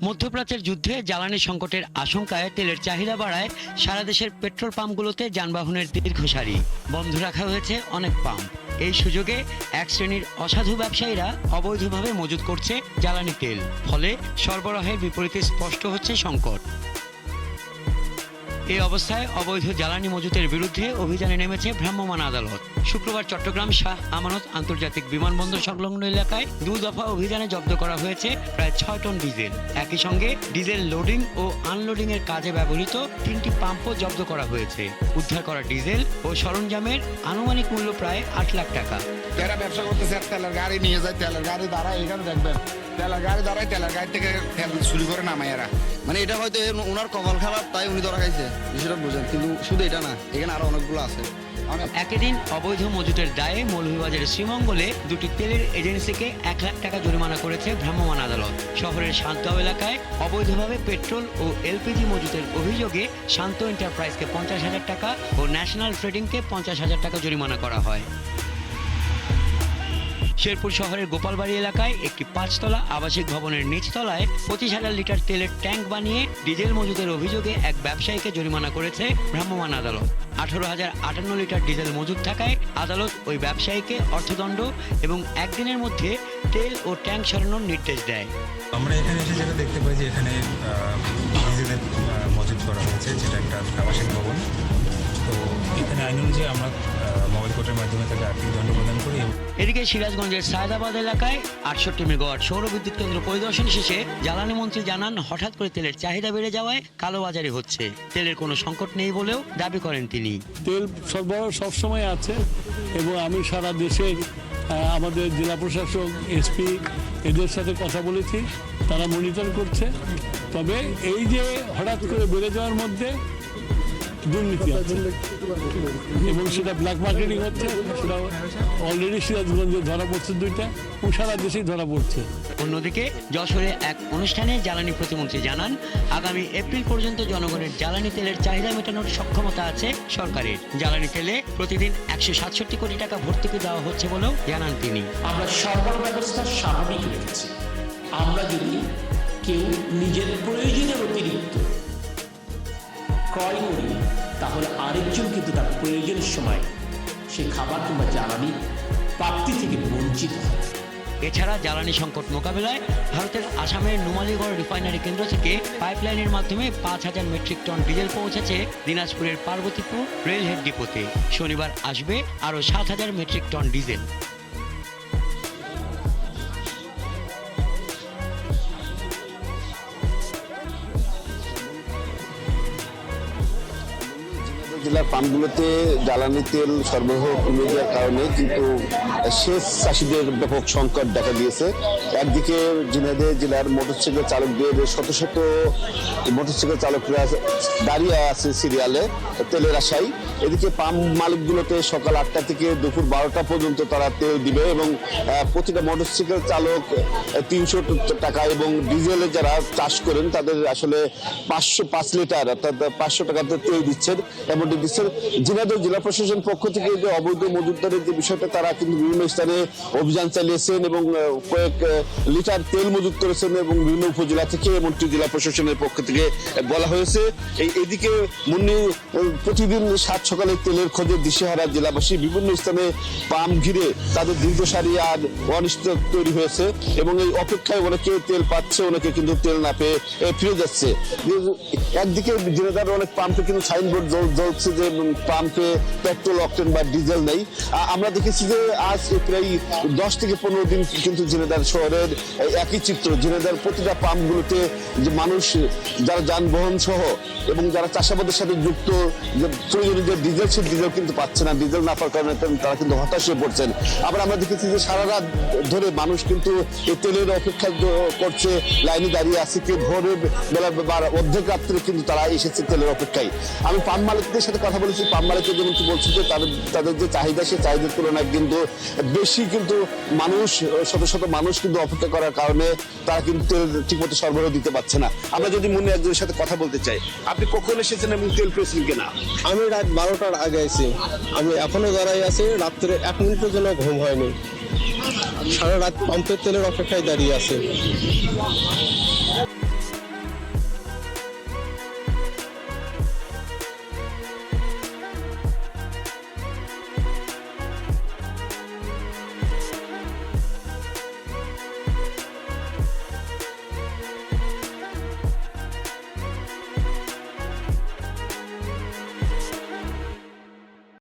মধ্যপ্রাচ্যের যুদ্ধে জ্বালানি সংকটের আশঙ্কায় তেলের চাহিদা বাড়ায় সারা দেশের পেট্রোল পাম্পগুলোতে যানবাহনের দীর্ঘ সারি, বন্ধ রাখা হয়েছে অনেক পাম্প। এই সুযোগে এক শ্রেণীর অসাধু ব্যবসায়ীরা অবৈধভাবে মজুত করছে জ্বালানি তেল, ফলে সরবরাহের বিপরীতে স্পষ্ট হচ্ছে সংকট। এই অবস্থায় অবৈধ জ্বালানি মজুতের বিরুদ্ধে অভিযানে নেমেছে ভ্রাম্যমাণ আদালত। শুক্রবার চট্টগ্রাম শাহ আমানত আন্তর্জাতিক বিমানবন্দর সংলগ্ন এলাকায় 2 দফা অভিযানে জব্দ করা হয়েছে প্রায় 6 টন ডিজেল। একই সঙ্গে ডিজেল লোডিং ও আনলোডিং এর কাজে ব্যবহৃত 3টি পাম্পও জব্দ করা হয়েছে। উদ্ধার করা ডিজেল ও সরঞ্জামের আনুমানিক মূল্য প্রায় 8 লাখ টাকা। যারা ব্যবসা করতেছে তেলের গাড়ি নিয়ে যায়, তেলের গাড়ি দাঁড়ায়, এখানে দেখবেন তেলের গাড়ি দাঁড়ায়, তেলের গাড়ি থেকে তেল চুরি করে নামায় এরা। মানে এটা হয়তো ওনার কপাল খারাপ, তাই উনি ধরা খাইছে, বিষয়টা বুঝেন। কিন্তু শুধু এটা না, এখানে আরো অনেকগুলো আছে। একই দিন অবৈধ মজুতের দায়ে মৌলভীবাজারের শ্রীমঙ্গলে 2টি তেলের এজেন্সিকে 1 লাখ টাকা জরিমানা করেছে ভ্রাম্যমাণ আদালত। শহরের শান্তগাঁও এলাকায় অবৈধভাবে পেট্রোল ও এলপিজি মজুতের অভিযোগে শান্ত এন্টারপ্রাইজকে 50,000 টাকা ও ন্যাশনাল ট্রেডিংকে 50,000 টাকা জরিমানা করা হয়। শেরপুর শহরের গোপালবাড়ি এলাকায় একটি 5 তলা আবাসিক ভবনের নিচতলায় 25,000 লিটার তেলের ট্যাঙ্ক বানিয়ে ডিজেল মজুতের অভিযোগে এক ব্যবসায়ীকে জরিমানা করেছে ভ্রাম্যমাণ আদালত। 18,058 লিটার ডিজেল মজুত থাকায় আদালত ওই ব্যবসায়ীকে অর্থদণ্ড এবং 1 দিনের মধ্যে তেল ও ট্যাঙ্ক সরানোর নির্দেশ দেয়। আমরা এখানে এসে যেটা দেখতে পাই যে এখানে ডিজেলের মজুত করা হয়েছে, যেটা একটা আবাসিক ভবন। তো এখানে আইন অনুযায়ী আমরা মোবাইল কোর্টের মাধ্যমে তাকে আর্থিক দণ্ড প্রদান করি। এদিকে সিরাজগঞ্জের সায়দাবাদ এলাকায় 68 মেগাওয়াট সৌর বিদ্যুৎ কেন্দ্র পরিদর্শন শেষে জ্বালানি মন্ত্রী জানান, হঠাৎ করে তেলের চাহিদা বেড়ে যাওয়ায় কালোবাজারি হচ্ছে। তেলের কোনো সংকট নেই বলেও দাবি করেন তিনি। তেল সরবরাহ সবসময় আছে এবং আমি সারা দেশের আমাদের জেলা প্রশাসক, এসপি এদের সাথে কথা বলেছি, তারা মনিটর করছে। তবে এই যে হঠাৎ করে বেড়ে যাওয়ার মধ্যে দুর্নীতি আছে এবং সেটা ব্ল্যাক মার্কেটিং হচ্ছে, সেটা অলরেডি সিরাজগঞ্জে ধরা পড়ছে 2টা এবং সারা দেশেই ধরা পড়ছে। অন্যদিকে যশোরে এক অনুষ্ঠানে জ্বালানি প্রতিমন্ত্রী জানান, আগামী এপ্রিল পর্যন্ত জনগণের জ্বালানি তেলের চাহিদা মেটানোর সক্ষমতা আছে সরকারের। জ্বালানি তেলে প্রতিদিন 167 কোটি টাকা ভর্তুকি দেওয়া হচ্ছে বলেও জানান তিনি। আমরা সরবরাহ ব্যবস্থা স্বাভাবিক রেখেছি। আমরা যদি কেউ নিজের প্রয়োজনের অতিরিক্ত ক্রয় করি, তাহলে আরেকজন কিন্তু তার প্রয়োজনের সময় সে খাবার কিংবা জ্বালানি প্রাপ্তি থেকে বঞ্চিত হয়। এছাড়া জ্বালানি সংকট মোকাবেলায় ভারতের আসামের নুমালীগড় রিফাইনারি কেন্দ্র থেকে পাইপলাইনের মাধ্যমে 5,000 মেট্রিক টন ডিজেল পৌঁছেছে দিনাজপুরের পার্বতীপুর রেলহেড ডিপোতে। শনিবার আসবে আরও 7,000 মেট্রিক টন ডিজেল। জেলার পাম্পগুলোতে জ্বালানি তেল সরবরাহ কমে যাওয়ার কারণে কিন্তু সেচ চাষিদের ব্যাপক সংকট দেখা দিয়েছে। একদিকে ঝিনাইদহ জেলার মোটরসাইকেল চালকদের শত শত মোটরসাইকেল চালকরা দাঁড়িয়ে আছে সিরিয়ালে তেলের আশায়। এদিকে পাম্প মালিকগুলোতে সকাল 8টা থেকে দুপুর 12টা পর্যন্ত তারা তেল দিবে এবং প্রতিটা মোটরসাইকেল চালক 300 টাকা এবং ডিজেলে যারা চাষ করেন তাদের আসলে 505 লিটার অর্থাৎ 500 টাকাতে তেল দিচ্ছেন। এমনটি দিচ্ছেন ঝিনাইদহ জেলা প্রশাসন পক্ষ থেকে যে অবৈধ মজুতদারের যে বিষয়টা, তারা কিন্তু বিভিন্ন স্থানে অভিযান চালিয়েছেন এবং কয়েক লিটার তেল মজুত করেছেন এবং বিভিন্ন উপজেলা থেকে এমনটি জেলা প্রশাসনের পক্ষ থেকে বলা হয়েছে। এইদিকে মুন্নি প্রতিদিন 7 সকালে তেলের খোঁজে দিশেহারা জেলাবাসী। বিভিন্ন স্থানে পাম্প ঘিরে তাদের দীর্ঘ সারি আর অনিশ্চিত তৈরি হয়েছে এবং এই অপেক্ষায় অনেকে তেল পাচ্ছে, অনেকে কিন্তু তেল না পেয়ে ফিরে যাচ্ছে। একদিকে জেলাদার অনেক পাম্পে কিন্তু সাইনবোর্ড জ্বলছে যে পাম্পে পেট্রোল, অকটেন বা ডিজেল নেই। আমরা দেখেছি যে আজ প্রায় 10 থেকে 15 দিন কিন্তু ঝিনাইদহ শহরের একই চিত্র। ঝিনাইদহ প্রতিটা পাম্পগুলোতে যে মানুষ যারা যানবাহন সহ এবং যারা চাষাবাদের সাথে যুক্ত প্রয়োজনীয় যে ডিজেল, সে ডিজেল কিন্তু পাচ্ছে না। ডিজেল না পাওয়ার কারণে তারা কিন্তু হতাশ হয়ে পড়ছেন। আবার আমরা দেখেছি যে সারা রাত ধরে মানুষ কিন্তু এই তেলের অপেক্ষা করছে, লাইনে দাঁড়িয়ে আছে। কেউ ভোরের বেলা অর্ধেক রাত্রে কিন্তু তারা এসেছে তেলের অপেক্ষায়। আমি পাম্প মালিকদের সাথে কথা বলেছি, পাম্প মালিকরা যেমন বলছে যে তাদের যে চাহিদা, সেই চাহিদার তুলনায় কিন্তু বেশি কিন্তু মানুষ, শত শত মানুষ কিন্তু অপেক্ষা করার কারণে তারা কিন্তু তেল ঠিকমতো সরবরাহ দিতে পারছে না। আমরা যদি মনে একজনের সাথে কথা বলতে চাই, আপনি কখন এসেছেন এবং তেল পেয়েছেন কিনা? আমি রাত 12টার আগে আছি। আমি এখনো দাঁড়াই আছি, রাত্রে 1 মিনিটের জন্য ঘুম হয়নি। সারা রাত পাম্পের তেলের অপেক্ষায় দাঁড়িয়ে আছে।